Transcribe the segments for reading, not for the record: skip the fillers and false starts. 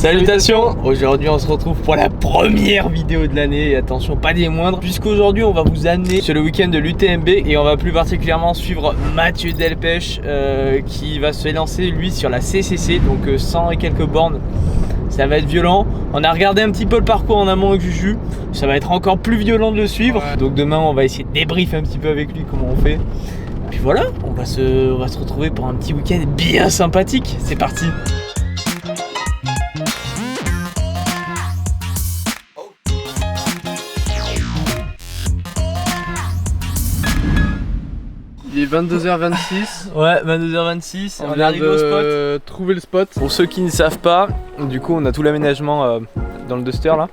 Salutations. Aujourd'hui on se retrouve pour la première vidéo de l'année et attention pas des moindres, puisqu'aujourd'hui on va vous amener sur le week-end de l'UTMB et on va plus particulièrement suivre Mathieu Delpech qui va se lancer lui sur la CCC, donc 100 et quelques bornes. Ça va être violent. On a regardé un petit peu le parcours en amont avec Juju. Ça va être encore plus violent de le suivre. Ouais. Donc demain on va essayer de débriefer un petit peu avec lui comment on fait. Et puis voilà, on va se retrouver pour un petit week-end bien sympathique. C'est parti. Il est 22h26. Ouais, 22h26. On arrive au spot. Trouver le spot. Pour ceux qui ne savent pas, du coup, on a tout l'aménagement dans le Duster là.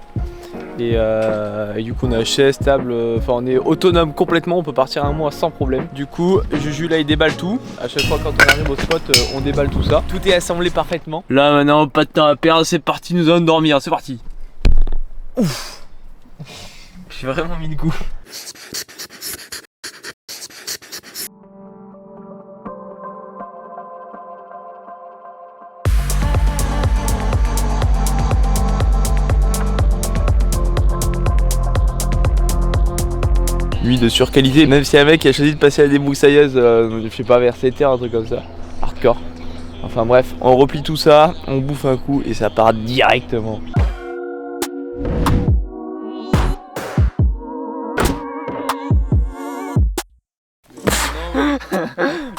Et du coup, on a chaise, table. Enfin, on est autonome complètement. On peut partir un mois sans problème. Du coup, Juju là, il déballe tout. À chaque fois, quand on arrive au spot, on déballe tout ça. Tout est assemblé parfaitement. Là, maintenant, pas de temps à perdre. C'est parti, nous allons dormir. C'est parti. Ouf. J'ai vraiment mis le coup. Lui de surqualité, même si un mec a choisi de passer à des broussailleuses, je sais pas, vers 7h, un truc comme ça, hardcore. Enfin bref, on replie tout ça, on bouffe un coup et ça part directement.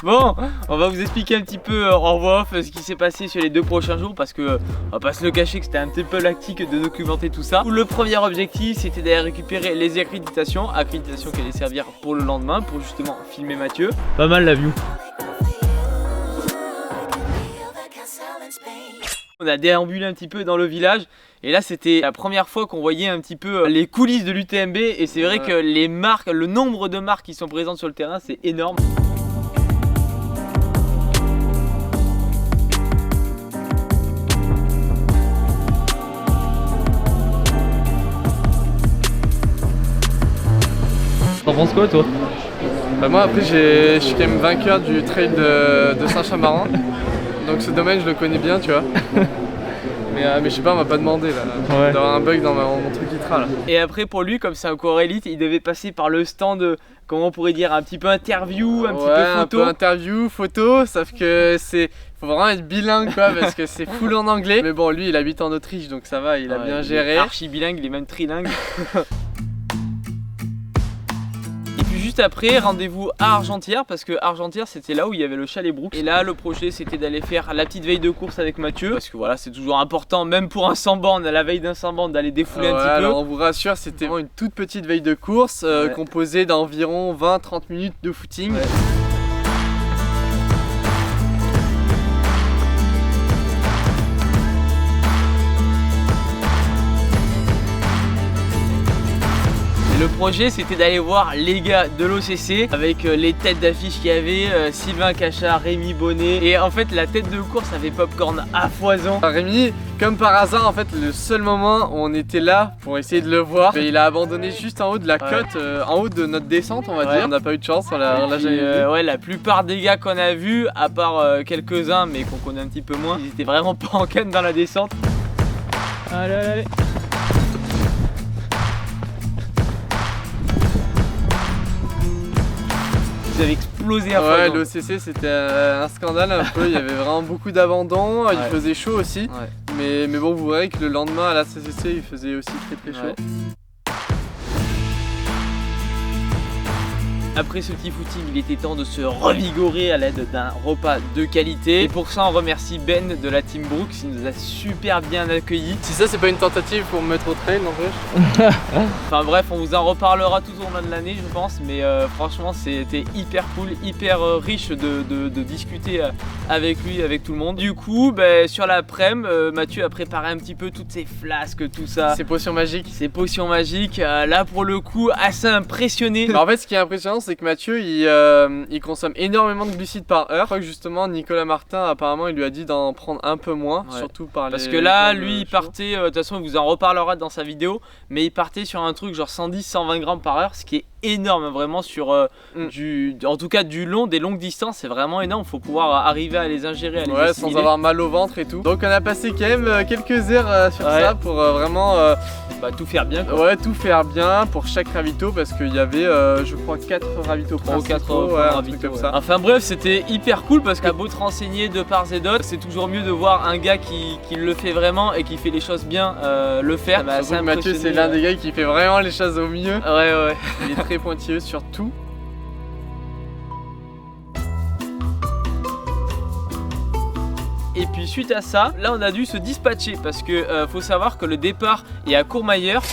Bon, on va vous expliquer un petit peu en voix off ce qui s'est passé sur les 2 prochains jours parce que on va pas se le cacher que c'était un petit peu lactique de documenter tout ça. Le premier objectif c'était d'aller récupérer les accréditations qui allaient servir pour le lendemain pour justement filmer Mathieu. Pas mal la view. On a déambulé un petit peu dans le village et là c'était la première fois qu'on voyait un petit peu les coulisses de l'UTMB et c'est vrai que les marques, le nombre de marques qui sont présentes sur le terrain c'est énorme. T'en penses quoi toi? Bah moi après je suis quand même vainqueur du trail de Saint-Chambarin. Donc ce domaine je le connais bien tu vois. Mais je sais pas, on m'a pas demandé là, d'avoir un bug dans mon truc Itra là. Et après pour lui, comme c'est un coureur élite, il devait passer par le stand, comment on pourrait dire, un petit peu interview, un petit peu photo. Un peu interview, photo, sauf que faut vraiment être bilingue quoi, parce que c'est full en anglais. Mais bon lui il habite en Autriche donc ça va, il a bien géré. Archi bilingue, il est même trilingue. Juste après, rendez-vous à Argentière parce que Argentière c'était là où il y avait le chalet Brooks. Et là le projet c'était d'aller faire la petite veille de course avec Mathieu parce que voilà c'est toujours important même pour un 100 bornes, à la veille d'un 100 bornes d'aller défouler un petit peu. Alors on vous rassure, c'était vraiment une toute petite veille de course composée d'environ 20-30 minutes de footing. Le projet c'était d'aller voir les gars de l'OCC avec les têtes d'affiche qu'il y avait, Sylvain Cachard, Rémi Bonnet, et en fait la tête de course avait popcorn à foison. Rémi, comme par hasard en fait le seul moment où on était là pour essayer de le voir, il a abandonné juste en haut de la côte, en haut de notre descente on va dire. On n'a pas eu de chance, on l'a jamais vu. Ouais, la plupart des gars qu'on a vus, à part quelques-uns mais qu'on connaît un petit peu moins, ils étaient vraiment pas en canne dans la descente. Allez, allez, allez. Vous avez explosé à fond. Ouais, l'OCC c'était un scandale un peu, il y avait vraiment beaucoup d'abandon, il faisait chaud aussi. Mais bon, vous verrez que le lendemain à la CCC il faisait aussi très chaud. Après ce petit footing, il était temps de se revigorer à l'aide d'un repas de qualité. Et pour ça, on remercie Ben de la Team Brooks, il nous a super bien accueillis. Si ça, c'est pas une tentative pour me mettre au trail, n'empêche. Enfin bref, on vous en reparlera tout au long de l'année, je pense. Mais franchement, c'était hyper cool, hyper riche de discuter avec lui, avec tout le monde. Du coup, sur l'après-midi, Mathieu a préparé un petit peu toutes ses flasques, tout ça. Ces potions magiques. Ces potions magiques. Là, pour le coup, assez impressionné. En fait, ce qui est impressionnant, c'est que Mathieu il consomme énormément de glucides par heure. Je crois que justement Nicolas Martin apparemment il lui a dit d'en prendre un peu moins, surtout par parce que là lui il partait, de toute façon il vous en reparlera dans sa vidéo, mais il partait sur un truc genre 110-120 grammes par heure, ce qui est énorme vraiment sur en tout cas des longues distances, c'est vraiment énorme. Faut pouvoir arriver à les ingérer, à les assimiler. Sans avoir mal au ventre et tout. Donc on a passé quand même quelques heures sur ça pour vraiment tout faire bien quoi. Ouais, tout faire bien pour chaque ravito parce qu'il y avait je crois 4 ravitaux principaux, 4 ravitaux comme ça. Enfin bref, c'était hyper cool parce qu'à beau te renseigner de part et d'autre, c'est toujours mieux de voir un gars qui le fait vraiment et qui fait les choses bien le faire. Mathieu c'est l'un des gars qui fait vraiment les choses au mieux. Ouais. Il est très pointilleux sur tout. Et puis suite à ça, là on a dû se dispatcher parce que faut savoir que le départ est à Courmayeur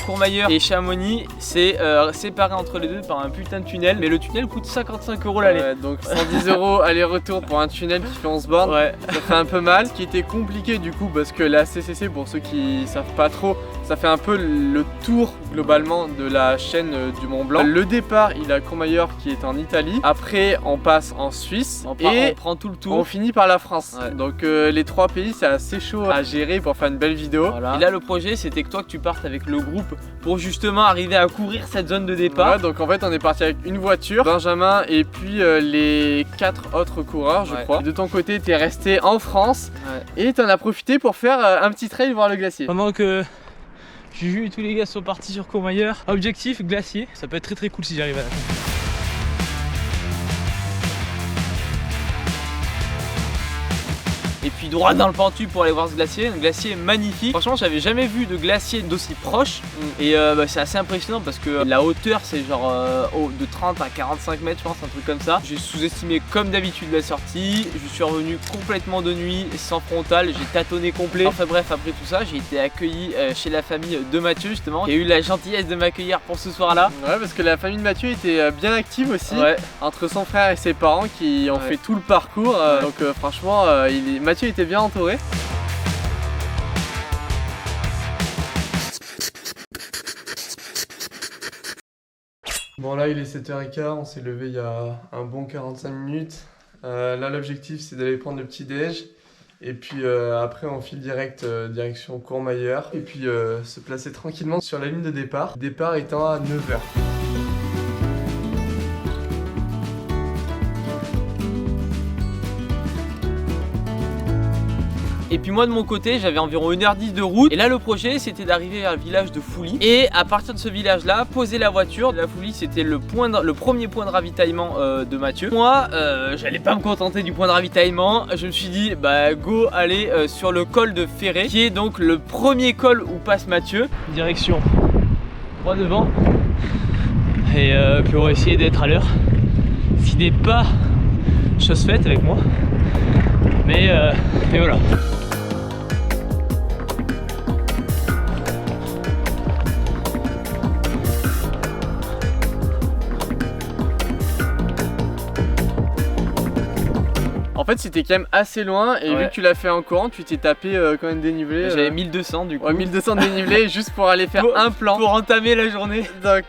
et Chamonix, c'est séparé entre les deux par un putain de tunnel, mais le tunnel coûte 55 € l'aller. Donc 110 € aller-retour pour un tunnel qui fait 11 bornes, ça fait un peu mal. Ce qui était compliqué du coup parce que la CCC, pour ceux qui savent pas trop, ça fait un peu le tour globalement de la chaîne du Mont Blanc. Le départ il est à Courmayeur qui est en Italie, après on passe en Suisse et on prend tout le tour. On finit par la France. Donc les 3 pays c'est assez chaud à gérer pour faire une belle vidéo. Et là le projet c'était que toi que tu partes avec le groupe pour justement arriver à courir cette zone de départ. Donc en fait on est parti avec une voiture, Benjamin et puis les 4 autres coureurs je crois. Et de ton côté t'es resté en France et t'en as profité pour faire un petit trail voir le glacier. Pendant que Juju et tous les gars sont partis sur Courmayeur, objectif glacier, ça peut être très cool si j'arrive à la fin. Et puis droit dans le Pentu pour aller voir ce glacier, un glacier magnifique. Franchement j'avais jamais vu de glacier d'aussi proche et c'est assez impressionnant parce que la hauteur c'est genre de 30 à 45 mètres je pense, un truc comme ça. J'ai sous-estimé comme d'habitude la sortie, je suis revenu complètement de nuit, sans frontal, j'ai tâtonné complet. Enfin bref, après tout ça j'ai été accueilli chez la famille de Mathieu justement, qui a eu la gentillesse de m'accueillir pour ce soir là. Ouais, parce que la famille de Mathieu était bien active aussi, entre son frère et ses parents qui ont fait tout le parcours, donc franchement Mathieu était bien entouré. Bon là il est 7h15, on s'est levé il y a un bon 45 minutes. Là l'objectif c'est d'aller prendre le petit déj. Et puis après on file direct direction Courmayeur. Et puis se placer tranquillement sur la ligne de départ. Départ étant à 9h. Et puis moi de mon côté j'avais environ 1h10 de route. Et là le projet c'était d'arriver vers le village de Fouly. Et à partir de ce village là, poser la voiture. La Fouly c'était le premier point de ravitaillement de Mathieu. Moi j'allais pas me contenter du point de ravitaillement. Je me suis dit bah go aller sur le col de Ferré, qui est donc le premier col où passe Mathieu. Direction droit devant. Et puis on va essayer d'être à l'heure. Ce qui n'est pas chose faite avec moi. Mais voilà. En fait c'était quand même assez loin et vu que tu l'as fait en courant, tu t'es tapé quand même dénivelé. J'avais 1200 du coup. Ouais, 1200 de dénivelé juste pour aller faire un plan. Pour entamer la journée. Donc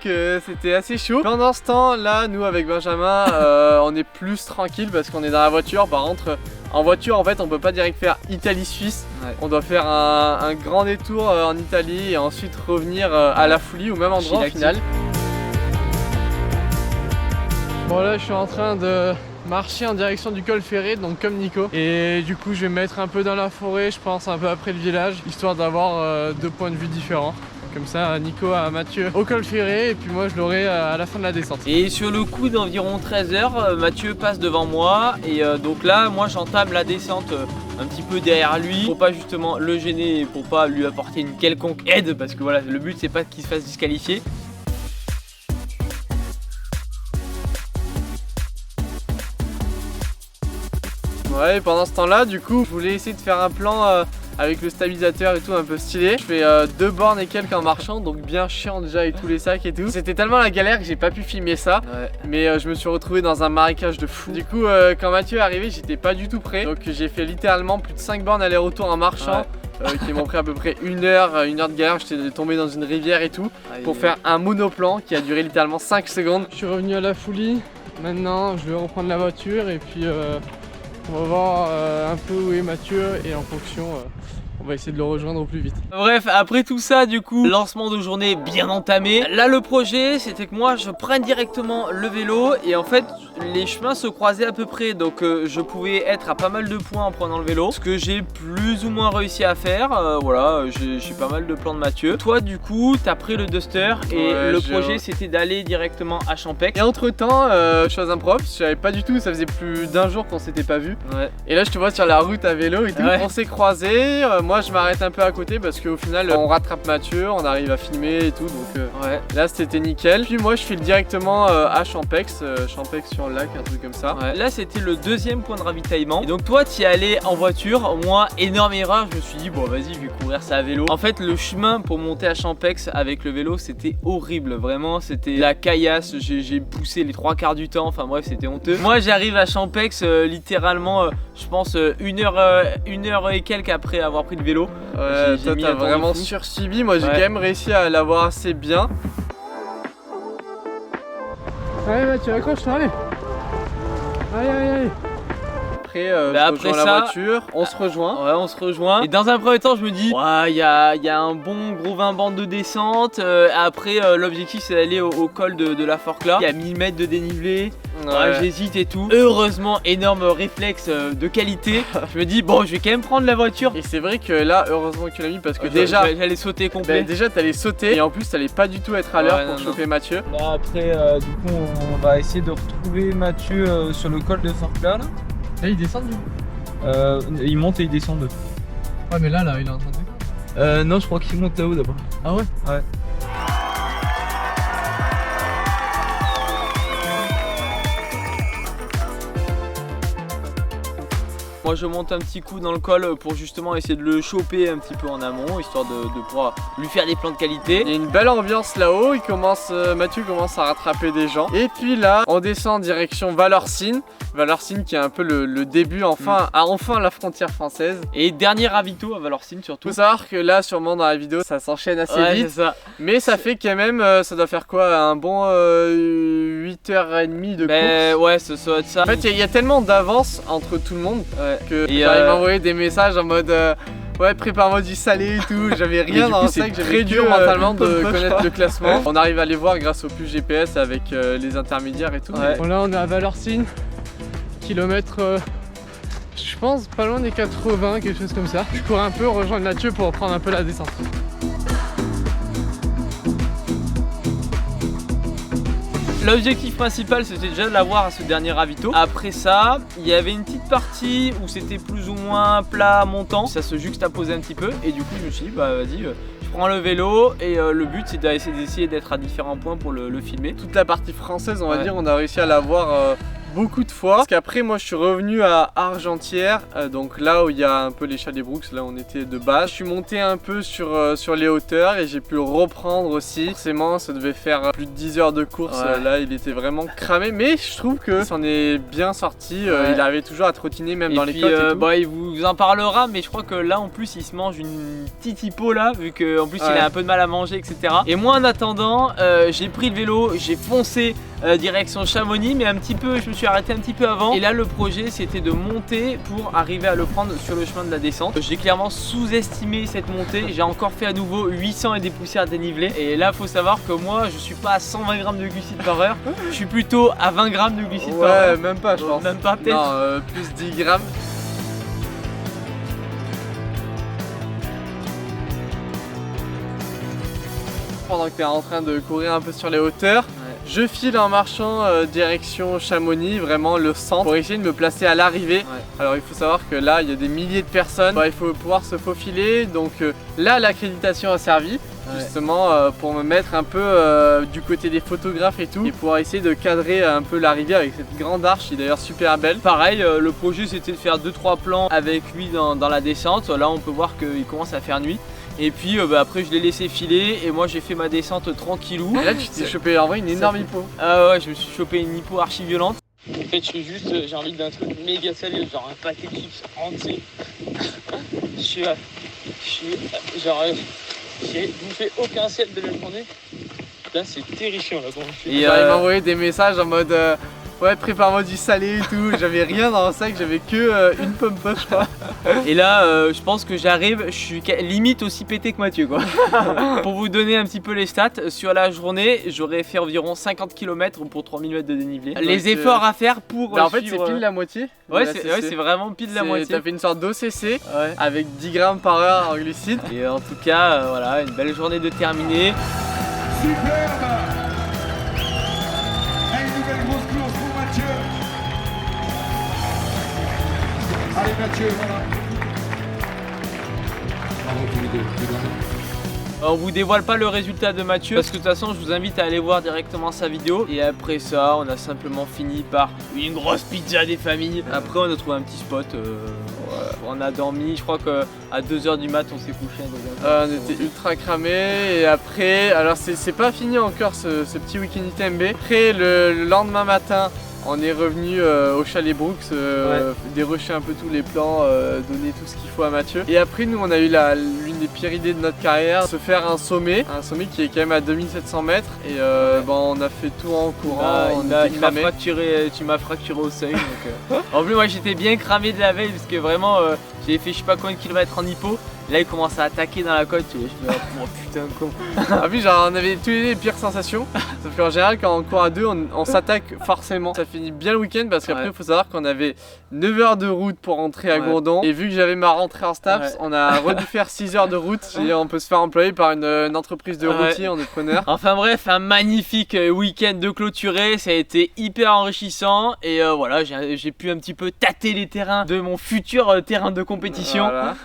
c'était assez chaud. Pendant ce temps là, nous avec Benjamin, on est plus tranquille parce qu'on est dans la voiture. Par contre en voiture en fait on peut pas direct faire Italie-Suisse. On doit faire un grand détour en Italie et ensuite revenir à la Fouly au même endroit au final. Bon là je suis en train de marcher en direction du col Ferré, donc comme Nico. Et du coup je vais me mettre un peu dans la forêt, je pense un peu après le village, histoire d'avoir 2 points de vue différents. Comme ça Nico a Mathieu au col Ferré et puis moi je l'aurai à la fin de la descente. Et sur le coup d'environ 13 h, Mathieu passe devant moi et donc là moi j'entame la descente un petit peu derrière lui pour pas justement le gêner et pour pas lui apporter une quelconque aide, parce que voilà le but c'est pas qu'il se fasse disqualifier. Ouais, et pendant ce temps là du coup je voulais essayer de faire un plan avec le stabilisateur et tout un peu stylé. Je fais 2 bornes et quelques en marchant, donc bien chiant déjà avec tous les sacs et tout. C'était tellement la galère que j'ai pas pu filmer ça, mais je me suis retrouvé dans un marécage de fou. Du coup quand Mathieu est arrivé j'étais pas du tout prêt, donc j'ai fait littéralement plus de 5 bornes aller-retour en marchant. Qui m'ont pris à peu près 1 heure de galère. J'étais tombé dans une rivière et tout pour faire un monoplan qui a duré littéralement 5 secondes. Je suis revenu à la Fouly, maintenant je vais reprendre la voiture et puis on va voir un peu où est Mathieu et en fonction on va essayer de le rejoindre au plus vite. Bref, après tout ça, du coup, lancement de journée bien entamé. Là, le projet, c'était que moi, je prenne directement le vélo et en fait, les chemins se croisaient à peu près. Donc, je pouvais être à pas mal de points en prenant le vélo. Ce que j'ai plus ou moins réussi à faire. Voilà, j'ai pas mal de plans de Mathieu. Toi, du coup, t'as pris le Duster et le projet, c'était d'aller directement à Champex. Et entre temps, chose impropre, je savais pas du tout, ça faisait plus d'un jour qu'on s'était pas vu. Et là, je te vois sur la route à vélo et tout. On s'est croisés. Moi, je m'arrête un peu à côté parce qu'au final, on rattrape Mathieu, on arrive à filmer et tout. Donc là, c'était nickel. Puis moi, je file directement à Champex, Champex sur le lac, un truc comme ça. Là, c'était le deuxième point de ravitaillement. Et donc, toi, tu y allais en voiture. Moi, énorme erreur. Je me suis dit, bon, vas-y, je vais courir ça à vélo. En fait, le chemin pour monter à Champex avec le vélo, c'était horrible. Vraiment, c'était la caillasse. J'ai poussé les 3/4 du temps. Enfin, bref, c'était honteux. Moi, j'arrive à Champex littéralement, je pense, une heure et quelques après avoir pris le vélo. Ouais, toi, t'as vraiment sursubi. Moi, j'ai quand même réussi à l'avoir assez bien. Allez, tu accroches-toi, allez. Allez. Après ça, la voiture, on se rejoint. Ouais, on se rejoint. Et dans un premier temps, je me dis, il y a un bon gros 20 bandes de descente. Après, l'objectif, c'est d'aller au col de la Forclaz. Il y a 1000 mètres de dénivelé. J'hésite et tout. Heureusement, énorme réflexe de qualité. Je me dis, bon, je vais quand même prendre la voiture. Et c'est vrai que là, heureusement que tu l'as mis parce que déjà, j'allais sauter complet. Déjà, t'allais sauter et en plus, t'allais pas du tout être à l'heure pour choper Mathieu. Là, après, du coup, on va essayer de retrouver Mathieu sur le col de Forclaz. Là, il descend du coup. Il monte et il descend de. Ouais, mais là, il est en train de. Non, je crois qu'il monte là-haut d'abord. Ah ouais? Ouais. Moi je monte un petit coup dans le col pour justement essayer de le choper un petit peu en amont, histoire de pouvoir lui faire des plans de qualité. Il y a une belle ambiance là-haut, Mathieu commence à rattraper des gens. Et puis là, on descend en direction Valorcine. Valorcine qui est un peu le début enfin la frontière française. Et dernier ravito à Valorcine surtout. Faut savoir que là sûrement dans la vidéo ça s'enchaîne assez vite. Ça. Mais ça fait quand même, ça doit faire quoi, un bon 8h30 de course. Ouais, ça doit être ça. En fait il y a tellement d'avance entre tout le monde que j'arrive à envoyer des messages en mode ouais, prépare-moi du salé et tout. J'avais rien dans ça, que j'avais dur mentalement de connaître le classement. On arrive à les voir grâce au puce GPS avec les intermédiaires et tout. Bon, là on est à Valorcine, kilomètre je pense pas loin des 80, quelque chose comme ça. Je cours un peu, rejoindre Mathieu pour reprendre un peu la descente. L'objectif principal c'était déjà de l'avoir à ce dernier ravito. Après ça, il y avait une petite partie où c'était plus ou moins plat montant. Ça se juxtaposait un petit peu et du coup je me suis dit bah vas-y, je prends le vélo et le but c'est d'essayer d'être à différents points pour le filmer. Toute la partie française on va dire, on a réussi à l'avoir beaucoup de fois. Parce qu'après moi je suis revenu à Argentière, donc là où il y a un peu les Chats des Brooks, là on était de base. Je suis monté un peu sur les hauteurs et j'ai pu le reprendre aussi. Forcément ça devait faire plus de 10 heures de course, là il était vraiment cramé. Mais je trouve que s'en est bien sorti, il arrivait toujours à trottiner même dans les côtes et tout. Bah, il vous en parlera, mais je crois que là en plus il se mange une petite hypo là, vu qu'en plus il a un peu de mal à manger etc. Et moi en attendant, j'ai pris le vélo, j'ai foncé direction Chamonix, mais je me suis arrêté un petit peu avant. Et là le projet c'était de monter pour arriver à le prendre sur le chemin de la descente. J'ai clairement sous-estimé cette montée. J'ai encore fait à nouveau 800 et des poussières dénivelées. Et là faut savoir que moi je suis pas à 120 grammes de glucides par heure. Je suis plutôt à 20 grammes de glucides par heure. Ouais, même pas je pense. Même pas peut-être. Non, plus 10 grammes. Pendant que tu es en train de courir un peu sur les hauteurs, je file en marchant direction Chamonix, vraiment le centre, pour essayer de me placer à l'arrivée. Alors il faut savoir que là il y a des milliers de personnes, il faut pouvoir se faufiler, donc là l'accréditation a servi justement pour me mettre un peu du côté des photographes et tout, et pouvoir essayer de cadrer un peu l'arrivée avec cette grande arche qui est d'ailleurs super belle. Pareil, le projet c'était de faire 2-3 plans avec lui dans la descente. Là on peut voir qu'il commence à faire nuit. Et puis après je l'ai laissé filer et moi j'ai fait ma descente tranquillou. Et là tu t'es chopé en vrai une énorme hypo. Ah ouais, je me suis chopé une hypo archi violente. En fait j'ai envie d'un truc méga sérieux, genre un paquet de chips entier. J'ai bouffé aucun sel de la journée. Là c'est terrifiant là. Et il m'a envoyé des messages en mode Ouais, prépare-moi du salé et tout. J'avais rien dans le sac, j'avais que une pomme puff, je crois. Et là, je pense que j'arrive, je suis limite aussi pété que Mathieu, quoi. Pour vous donner un petit peu les stats, sur la journée, j'aurais fait environ 50 km pour 3000 mètres de dénivelé. Les efforts à faire pour. Bah, en fait, c'est pile la moitié. Ouais, c'est vraiment pile la moitié. T'as fait une sorte d'OCC avec 10 grammes par heure en glucides. Et en tout cas, voilà, une belle journée de terminée. Superbe. Et une nouvelle grosse course pour Mathieu. Allez Mathieu, voilà. Bravo tous les deux. On vous dévoile pas le résultat de Mathieu parce que de toute façon je vous invite à aller voir directement sa vidéo. Et après ça on a simplement fini par une grosse pizza des familles. Après on a trouvé un petit spot, on a dormi, je crois qu'à 2h du mat on s'est couché. On était ultra cramés et après, alors c'est pas fini encore ce petit week-end UTMB. Après le lendemain matin on est revenu au chalet Brooks, dérocher un peu tous les plans, donner tout ce qu'il faut à Mathieu. Et après nous on a eu l'une des pires idées de notre carrière, se faire un sommet qui est quand même à 2700 mètres. Et on a fait tout en courant, tu m'as fracturé au seuil. Donc, en plus moi j'étais bien cramé de la veille parce que vraiment j'ai fait je sais pas combien de kilomètres en hypo. Là il commence à attaquer dans la côte, je fais oh putain con. En plus genre on avait tous les pires sensations. Sauf qu'en général quand on court à deux on s'attaque forcément. Ça finit bien le week-end parce qu'après il faut savoir qu'on avait 9 heures de route pour rentrer à Gourdon. Et vu que j'avais ma rentrée en STAPS, on a redû faire 6 heures de route. On peut se faire employer par une entreprise de routier, on est preneur. Enfin bref, un magnifique week-end de clôturé, ça a été hyper enrichissant. Et voilà, j'ai pu un petit peu tâter les terrains de mon futur terrain de compétition. Voilà.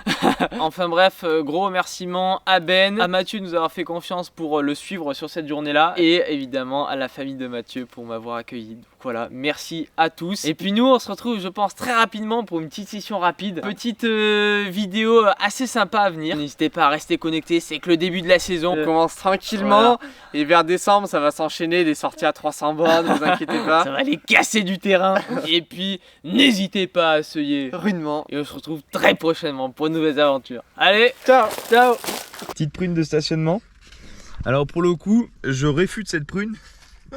Enfin bref, gros remerciements à Ben, à Mathieu de nous avoir fait confiance pour le suivre sur cette journée-là. Et évidemment à la famille de Mathieu pour m'avoir accueilli. Donc voilà, merci à tous. Et puis nous on se retrouve je pense très rapidement pour une petite session rapide. Petite vidéo assez sympa à venir. N'hésitez pas à rester connectés, c'est que le début de la saison. On commence tranquillement et vers décembre ça va s'enchaîner des sorties à 300 bornes, ne vous inquiétez pas. Ça va les casser du terrain. Et puis n'hésitez pas à essayer rudement. Et on se retrouve très prochainement pour de nouvelles aventures. Allez, ciao, ciao. Petite prune de stationnement. Alors pour le coup, je réfute cette prune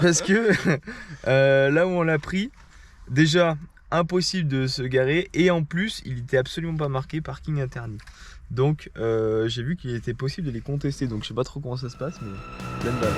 parce que là où on l'a pris, déjà impossible de se garer et en plus il était absolument pas marqué parking interdit. Donc j'ai vu qu'il était possible de les contester, donc je sais pas trop comment ça se passe mais pleine balle.